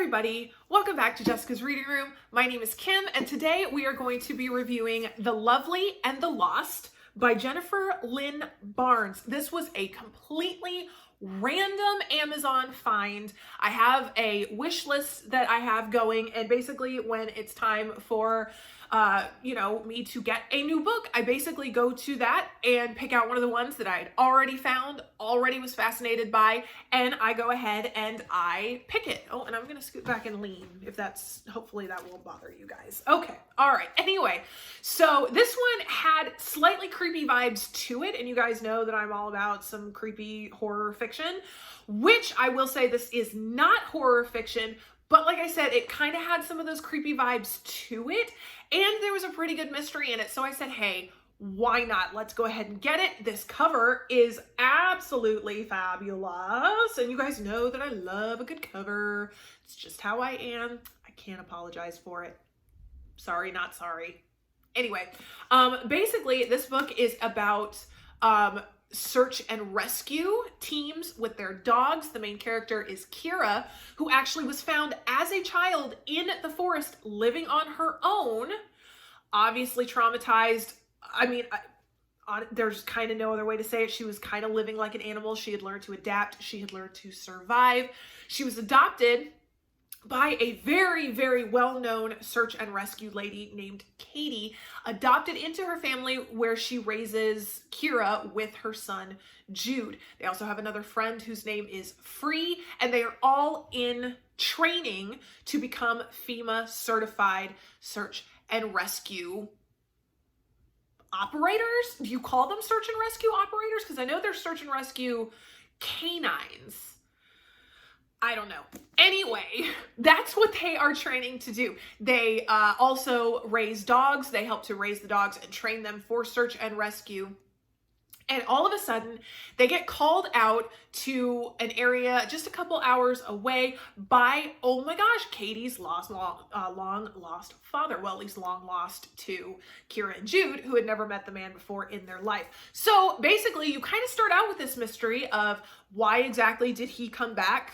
everybody, welcome back to Jessica's Reading Room. My name is Kim, and today we are going to be reviewing The Lovely and the Lost by Jennifer Lynn Barnes. This was a completely random Amazon find. I have a wish list that I have going, and basically when it's time for me to get a new book, I basically go to that and pick out one of the ones that I'd already found, already was fascinated by, and I go ahead and I pick it. Oh, and I'm gonna scoot back and lean, if hopefully that won't bother you guys. Okay, all right, anyway, so this one had slightly creepy vibes to it, and you guys know that I'm all about some creepy horror fiction, which I will say this is not horror fiction, but like I said, it kind of had some of those creepy vibes to it, and there was a pretty good mystery in it. So I said, hey, why not? Let's go ahead and get it. This cover is absolutely fabulous. And you guys know that I love a good cover. It's just how I am. I can't apologize for it. Sorry, not sorry. Anyway, basically this book is about search and rescue teams with their dogs. The main character is Kira, who actually was found as a child in the forest living on her own, obviously traumatized. I mean, there's kind of no other way to say it. She was kind of living like an animal. She had learned to adapt. She had learned to survive. She was adopted by a very, very well-known search and rescue lady named Katie, adopted into her family where she raises Kira with her son, Jude. They also have another friend whose name is Free, and they are all in training to become FEMA certified search and rescue operators. Do you call them search and rescue operators? Because I know they're search and rescue canines. I don't know. Anyway, that's what they are training to do. They also raise dogs. They help to raise the dogs and train them for search and rescue. And all of a sudden, they get called out to an area just a couple hours away by, oh my gosh, Katie's long lost father. Well, at least long lost to Kira and Jude, who had never met the man before in their life. So basically, you kind of start out with this mystery of why exactly did he come back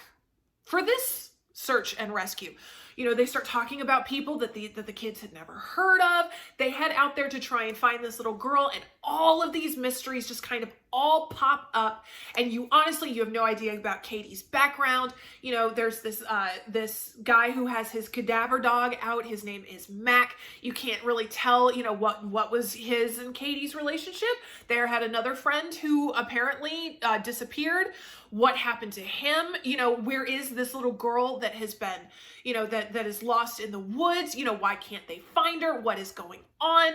for this search and rescue. You know, they start talking about people that the kids had never heard of. They head out there to try and find this little girl, and all of these mysteries just kind of all pop up, and you have no idea about Katie's background. You know, there's this guy who has his cadaver dog out. His name is Mac. You can't really tell, you know, what was his and Katie's relationship. There had another friend who apparently disappeared. What happened to him? You know, where is this little girl that has been, you know, that is lost in the woods? You know, why can't they find her? What is going on?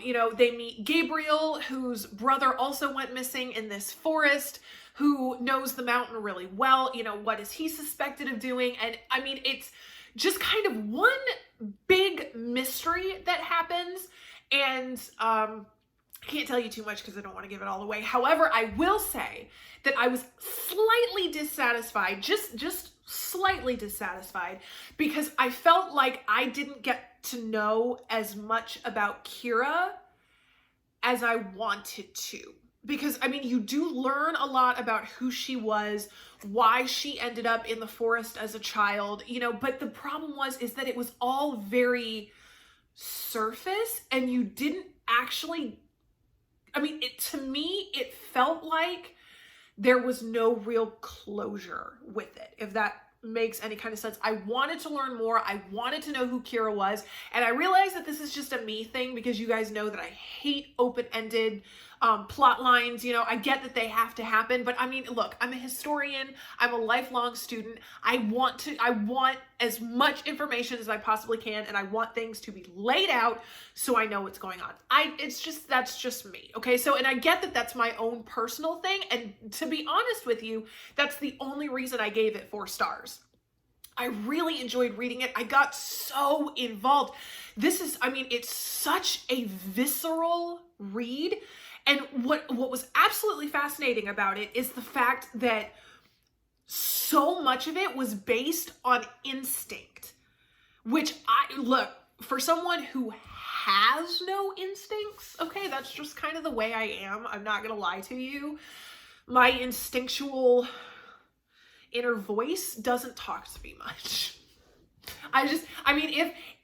You know, they meet Gabriel, whose brother also went missing in this forest, who knows the mountain really well. You know, what is he suspected of doing? And I mean, it's just kind of one big mystery that happens. And I can't tell you too much because I don't want to give it all away. However, I will say that I was slightly dissatisfied, just slightly dissatisfied, because I felt like I didn't get to know as much about Kira as I wanted to. Because, I mean, you do learn a lot about who she was, why she ended up in the forest as a child, you know, but the problem is that it was all very surface, and you didn't actually, I mean, to me, it felt like there was no real closure with it, if that makes any kind of sense. I wanted to learn more. I wanted to know who Kira was. And I realized that this is just a me thing, because you guys know that I hate open-ended plot lines. You know, I get that they have to happen, but I mean, look, I'm a historian. I'm a lifelong student. I want as much information as I possibly can, and I want things to be laid out so I know what's going on. That's just me. Okay. So, and I get that that's my own personal thing. And to be honest with you, that's the only reason I gave it 4 stars. I really enjoyed reading it. I got so involved. It's such a visceral read. And what was absolutely fascinating about it is the fact that so much of it was based on instinct, which look, for someone who has no instincts, okay, that's just kind of the way I am. I'm not gonna lie to you. My instinctual inner voice doesn't talk to me much. I mean,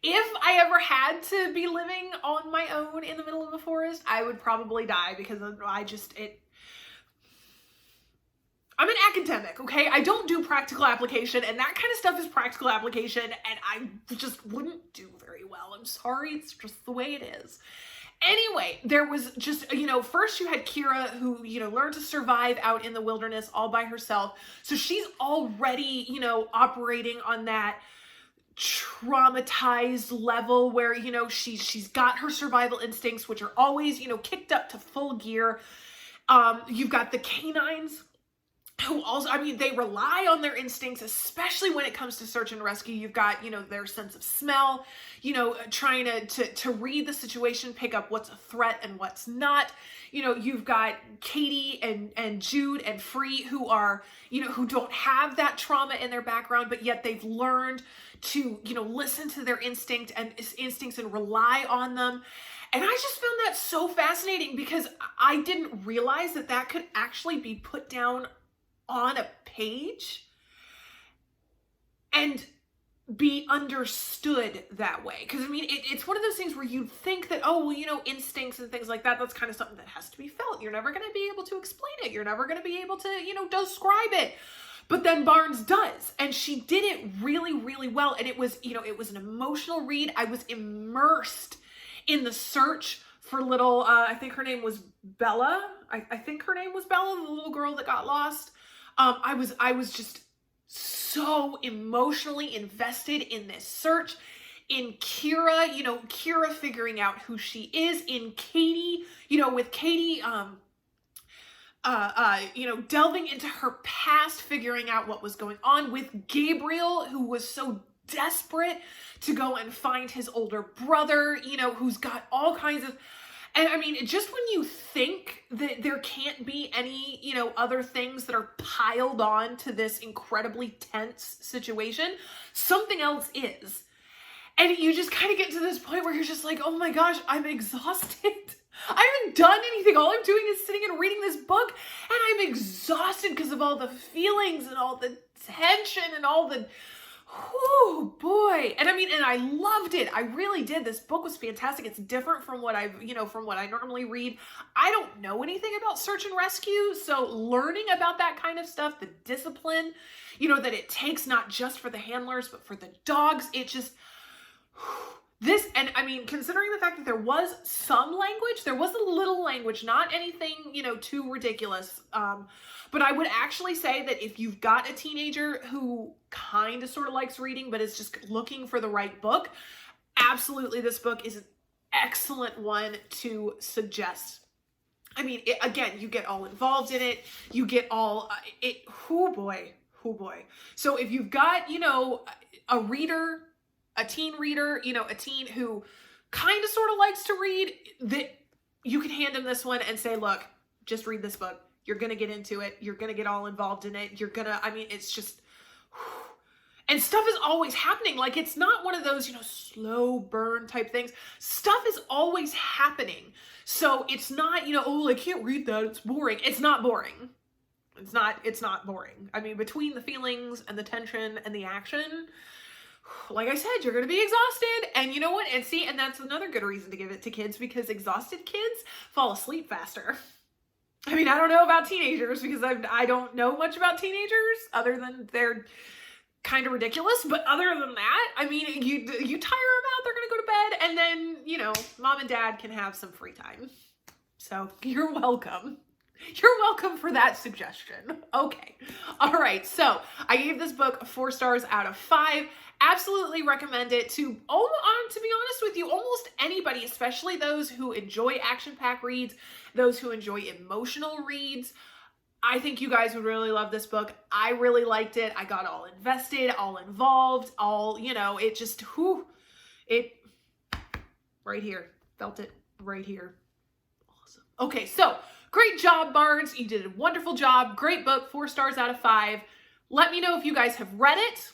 if I ever had to be living on my own in the middle of a forest, I would probably die because I'm an academic, okay? I don't do practical application, and that kind of stuff is practical application, and I just wouldn't do very well. I'm sorry, it's just the way it is. Anyway, there was just, first you had Kira who, learned to survive out in the wilderness all by herself. So she's already, operating on that traumatized level where, she's got her survival instincts, which are always, kicked up to full gear. You've got the canines who also, they rely on their instincts, especially when it comes to search and rescue. You've got, their sense of smell, trying to read the situation, pick up what's a threat and what's not. You've got Katie and Jude and Free who are, who don't have that trauma in their background, but yet they've learned to, listen to their instincts and rely on them. And I just found that so fascinating because I didn't realize that could actually be put down on a page and be understood that way. Because it's one of those things where you'd think that, instincts and things like that, that's kind of something that has to be felt. You're never going to be able to explain it. You're never going to be able to, describe it. But then Barnes does, and she did it really, really well. And it was, it was an emotional read. I was immersed in the search for little, I think her name was Bella. I think her name was Bella, the little girl that got lost. I was just so emotionally invested in this search, in Kira, Kira figuring out who she is, in Katie, with Katie, delving into her past, figuring out what was going on, with Gabriel, who was so desperate to go and find his older brother, who's got all kinds of, and just when you think that there can't be any, other things that are piled on to this incredibly tense situation, something else is. And you just kind of get to this point where you're just like, oh my gosh, I'm exhausted. I haven't done anything. All I'm doing is sitting and reading this book, and I'm exhausted because of all the feelings and all the tension and all the, oh boy. And I loved it. I really did. This book was fantastic. It's different from what from what I normally read. I don't know anything about search and rescue. So learning about that kind of stuff, the discipline, that it takes not just for the handlers, but for the dogs, it just, this, and considering the fact that there was some language, there was a little language, not anything, too ridiculous. But I would actually say that if you've got a teenager who kind of sort of likes reading, but is just looking for the right book, absolutely this book is an excellent one to suggest. Again, you get all involved in it. You get all, oh boy. So if you've got, a reader, a teen reader, a teen who kind of sort of likes to read, that you can hand them this one and say, look, just read this book. You're going to get into it. You're going to get all involved in it. You're going to, it's just, and stuff is always happening. Like, it's not one of those, slow burn type things. Stuff is always happening. So it's not, I can't read that. It's boring. It's not boring. It's not boring. Between the feelings and the tension and the action, like I said, you're going to be exhausted. And you know what? And that's another good reason to give it to kids, because exhausted kids fall asleep faster. I don't know about teenagers because I don't know much about teenagers other than they're kind of ridiculous. But other than that, you tire them out, they're going to go to bed, and then, mom and dad can have some free time. So you're welcome. You're welcome for that suggestion. Okay. All right. So I gave this book 4 stars out of 5. Absolutely recommend it to be honest with you, almost anybody, especially those who enjoy action-packed reads, those who enjoy emotional reads. I think you guys would really love this book. I really liked it. I got all invested, all involved, it just, right here. Felt it right here. Awesome. Okay, so great job, Barnes. You did a wonderful job. Great book, 4 stars out of 5. Let me know if you guys have read it.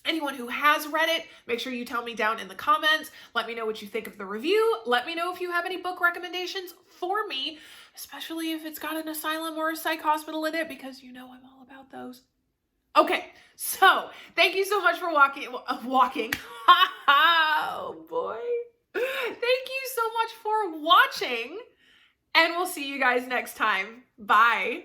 Anyone who has read it, make sure you tell me down in the comments. Let me know what you think of the review. Let me know if you have any book recommendations for me, especially if it's got an asylum or a psych hospital in it, because I'm all about those. Okay, so thank you so much for walking. Oh boy. Thank you so much for watching, and we'll see you guys next time. Bye.